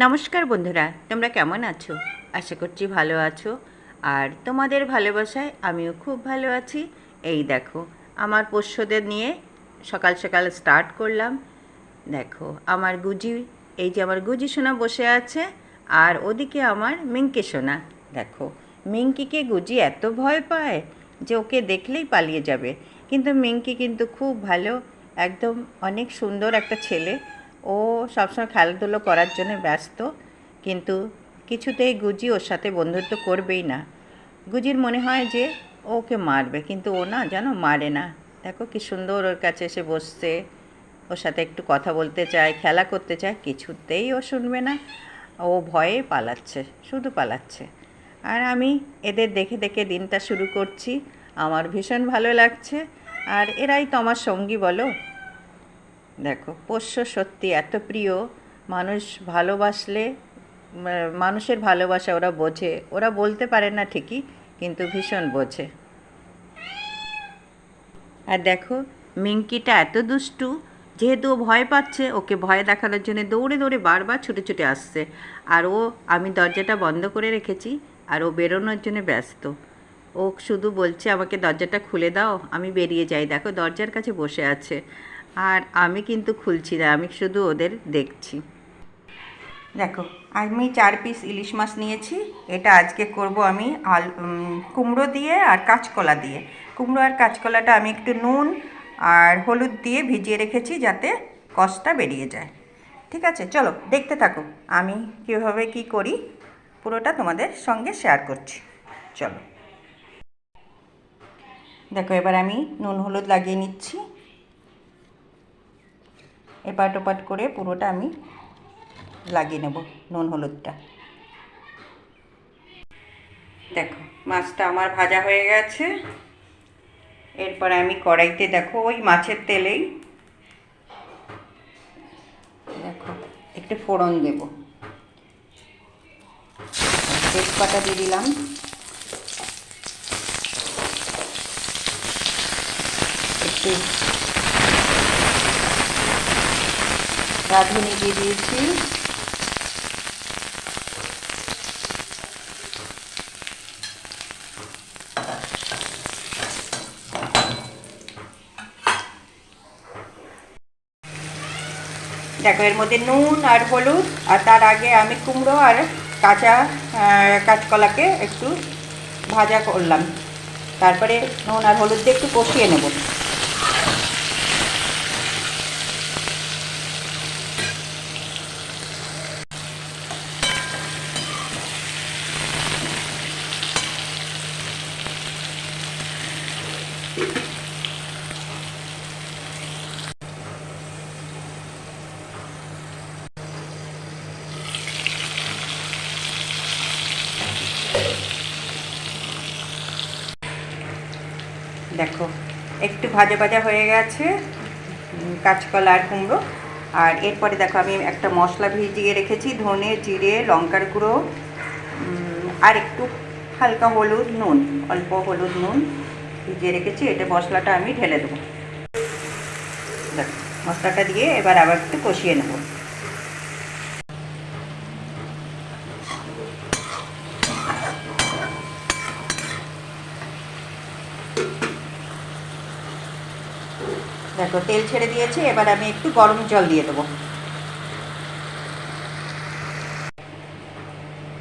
নমস্কার বন্ধুরা, তোমরা কেমন আছো? আশা করছি ভালো আছো। আর তোমাদের ভালোবাসায় আমিও খুব ভালো আছি। এই দেখো, আমার পোষ্যদের নিয়ে সকাল সকাল স্টার্ট করলাম। দেখো আমার গুজি, এই যে আমার গুজি সোনা বসে আছে, আর ওদিকে আমার মিঙ্কি সোনা। দেখো, মিঙ্কিকে গুজি এত ভয় পায় যে ওকে দেখলেই পালিয়ে যাবে। কিন্তু মিঙ্কি কিন্তু খুব ভালো, একদম অনেক সুন্দর একটা ছেলে। ও সবসময় খেলাধুলো করার জন্য ব্যস্ত, কিন্তু কিছুতেই গুজি ওর সাথে বন্ধুত্ব করবেই না। গুজির মনে হয় যে ওকে মারবে, কিন্তু ও না জানো মারে না। দেখো কি সুন্দর ওর কাছে এসে বসছে, ওর সাথে একটু কথা বলতে চায়, খেলা করতে চায়, কিছুতেই ও শুনবে না। ও ভয়ে পালাচ্ছে, শুধু পালাচ্ছে। আর আমি এদের দেখে দেখে দিনটা শুরু করছি। আমার ভীষণ ভালো লাগছে। আর এরাই তো আমার সঙ্গী বলো। দেখো, পোষ্য সত্যি এত প্রিয়। মানুষ ভালোবাসলে, মানুষের ভালোবাসা ওরা বোঝে। ওরা বলতে পারে না ঠিকই, কিন্তু ভীষণ বোঝে। আর দেখো, মিঙ্কিটা এত দুষ্টু, যেহেতু ও ভয় পাচ্ছে, ওকে ভয় দেখানোর জন্য দৌড়ে দৌড়ে বারবার ছুটে ছুটে আসছে। আর আমি দরজাটা বন্ধ করে রেখেছি, আর ও বেরোনোর জন্য ব্যস্ত। ও শুধু বলছে আমাকে দরজাটা খুলে দাও, আমি বেরিয়ে যাই। দেখো দরজার কাছে বসে আছে, আর আমি কিন্তু খুলছি না, আমি শুধু ওদের দেখছি। দেখো, আমি 4 পিস ইলিশ মাছ নিয়েছি। এটা আজকে করব আমি কুমড়ো দিয়ে আর কাঁচকলা দিয়ে। কুমড়ো আর কাঁচকলাটা আমি একটু নুন আর হলুদ দিয়ে ভিজিয়ে রেখেছি, যাতে কষটা বেরিয়ে যায়। ঠিক আছে, চলো দেখতে থাকো আমি কীভাবে কি করি, পুরোটা তোমাদের সঙ্গে শেয়ার করছি। চলো দেখো, এবার আমি নুন হলুদ লাগিয়ে নিচ্ছি। এপাট ওপাট করে পুরোটা আমি লাগিয়ে নেব নুন হলুদটা। দেখো, মাছটা আমার ভাজা হয়ে গেছে। এরপরে আমি কড়াইতে, দেখো ওই মাছের তেলেই দেখো একটু ফোড়ন দেব। তেজপাতা দিয়ে দিলাম, একটু রাঁধুনি দিয়ে দিয়েছি। দেখো, এর মধ্যে নুন আর হলুদ, আর তার আগে আমি কুমড়ো আর কাঁচকলাকে একটু ভাজা করলাম। তারপরে নুন আর হলুদ দিয়ে একটু কষিয়ে নেব। দেখো, একটু ভাজা ভাজা হয়ে গেছে কাঁচকলা আর কুমড়ো। আর এরপরে দেখো, আমি একটা মশলা ভিজিয়ে রেখেছি, ধনে জিরে লঙ্কার গুঁড়ো আর একটু হালকা হলুদ নুন, অল্প হলুদ নুন ভিজিয়ে রেখেছি। এটা মশলাটা আমি ঢেলে দেবো। দেখো, মশলাটা দিয়ে এবার আবার একটু কষিয়ে নেব। দেখো, তেল ছেড়ে দিয়েছি। এবার আমি একটু গরম জল দিয়ে দেবো।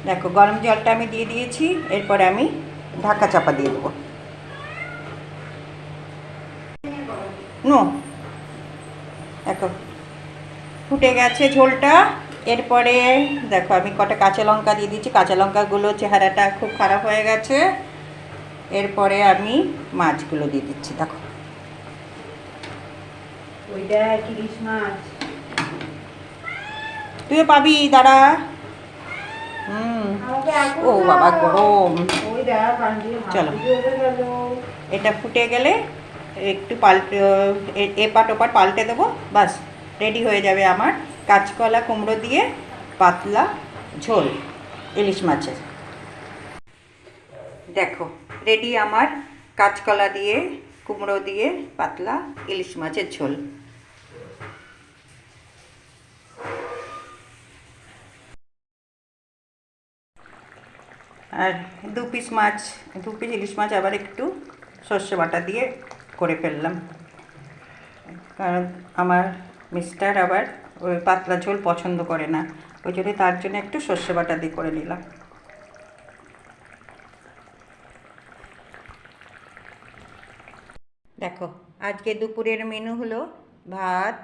দেখো, গরম জলটা আমি দিয়ে দিয়েছি। এরপরে আমি ঢাকা চাপা দিয়ে দেবো। নো, দেখো ফুটে গেছে ঝোলটা। এরপরে দেখো, আমি কটা কাঁচা লঙ্কা দিয়ে দিচ্ছি। কাঁচা লঙ্কাগুলো চেহারাটা খুব খারাপ হয়ে গেছে। এরপরে আমি মাছগুলো দিয়ে দিচ্ছি। দেখো, ওইটা ইলিশ মাছ তুইও পাবি, দাঁড়া। ও বাবা, গরম। চলো, এটা ফুটে গেলে একটু পাল্টে, এপাট ওপাট পাল্টে দেবো, বাস রেডি হয়ে যাবে আমার কাঁচকলা কুমড়ো দিয়ে পাতলা ঝোল ইলিশ মাছের। দেখো, রেডি আমার কাঁচকলা দিয়ে কুমড়ো দিয়ে পাতলা ইলিশ মাছের ঝোল। আর 2 পিস মাছ, 2 পিস ইলিশ মাছ আবার একটু সর্ষে বাটা দিয়ে করে ফেললাম, কারণ আমার মিস্টার আবার ওই পাতলা ঝোল পছন্দ করে না, ওই জন্য তার জন্য একটু সর্ষে বাটা দিয়ে করে নিলাম। দেখো আজকে দুপুরের মেনু হলো ভাত,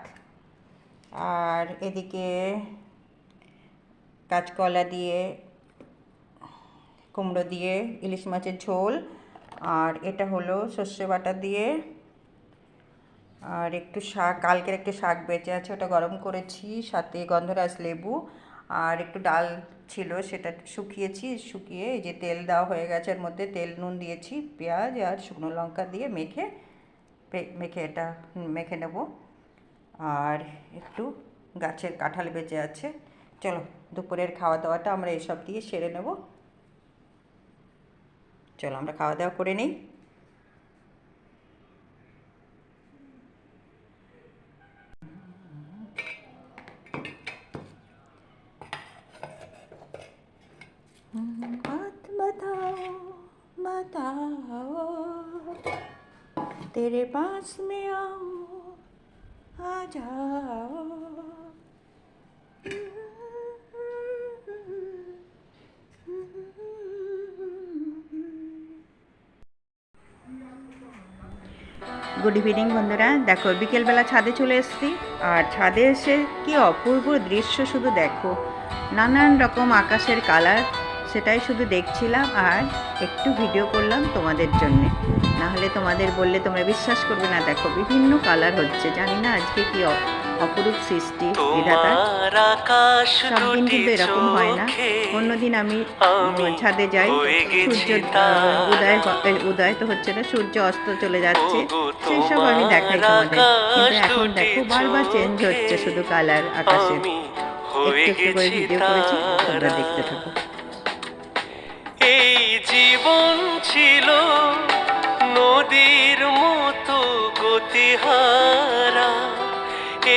আর এদিকে কাঁচকলা দিয়ে কুমড়ো দিয়ে ইলিশ মাছের ঝোল, আর এটা হলো সর্ষে বাটা দিয়ে, আর একটু শাক, কালকের একটু শাক বেঁচে আছে ওটা গরম করেছি, সাথে গন্ধরাজ লেবু, আর একটু ডাল ছিল সেটা শুকিয়েছি, শুকিয়ে এই যে তেল দেওয়া হয়ে গেছে, এর মধ্যে তেল নুন দিয়েছি, পেঁয়াজ আর শুকনো লঙ্কা দিয়ে মেখে এটা মেখে নেব। আর একটু গাছের কাঁঠাল বেঁচে আছে। চলো দুপুরের খাওয়া দাওয়াটা আমরা এসব দিয়ে সেরে নেব। চলো আমরা খাওয়া দাওয়া করে নিই। बात बताओ बताओ तेरे पास में आओ आ जाओ। গুড ইভিনিং বন্ধুরা, দেখো বিকেলবেলা ছাদে চলে এসেছি, আর ছাদে এসে কি অপূর্ব দৃশ্য শুধু দেখো, নানান রকম আকাশের কালার, সেটাই শুধু দেখছিলাম আর একটু ভিডিও করলাম তোমাদের জন্যে, নাহলে তোমাদের বললে তোমরা বিশ্বাস করবে না। দেখো বিভিন্ন কালার হচ্ছে, জানি না আজকে কি অপরূপ সৃষ্টি বিধাতার, সব দিন কিন্তু এরকম হয় না। অন্যদিন আমি ছাদে যাই, সূর্য উদয় তো হচ্ছে না, সূর্য অস্ত চলে যাচ্ছে, সেসব আমি দেখাই তোমাদের, কিন্তু এখন দেখো বারবার চেঞ্জ হচ্ছে শুধু কালার আকাশের। একটু একটু করে ভিডিও করেছি, তোমরা দেখতে থাকো। এই জীবন ছিল নদীর মতো গতিহারা,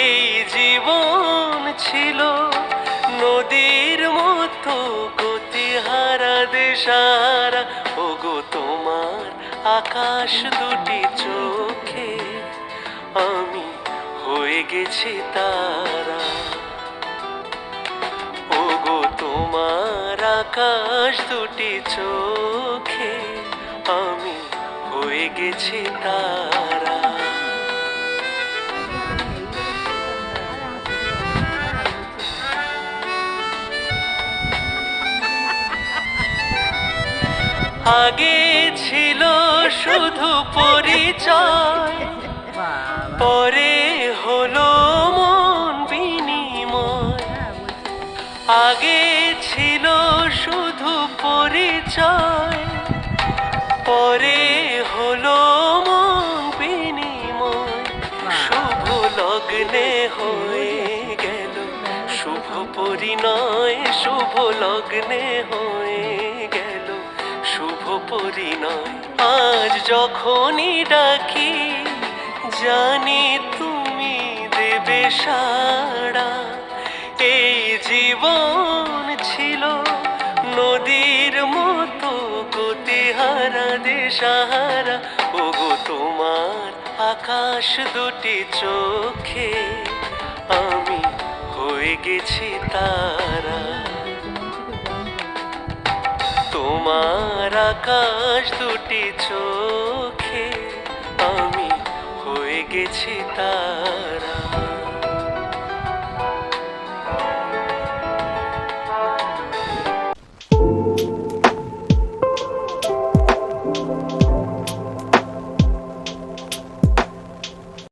এই জীবন ছিল নদীর মতো গতিহারা দেশারা। ওগো তোমার আকাশ দুটি চোখে আমি হয়ে গেছি তারা, ওগো তোমার আকাশ দুটি চোখে আমি হয়ে গেছি তারা। আগে ছিল শুধু পরিচয়, পরে হলো মন বিনিময়। আগে ছিল শুধু পরিচয়, পরে হলো মন বিনিময়। শুভ লগ্নে হয়ে গেল শুভ পরিণয়, শুভ লগ্নে হয়ে গেল শুভ পরিণয়। আজ যখনই ডাকি জানি তুমি দেবে সাড়া, এই জীবন ছিল নদীর মতো গতিহারা দেশাহারা। ওগো তোমার আকাশ দুটি চোখে আমি হয়ে গেছি তারা, তোমার আকাশ দুটি চোখে আমি হয়ে গেছি তারা।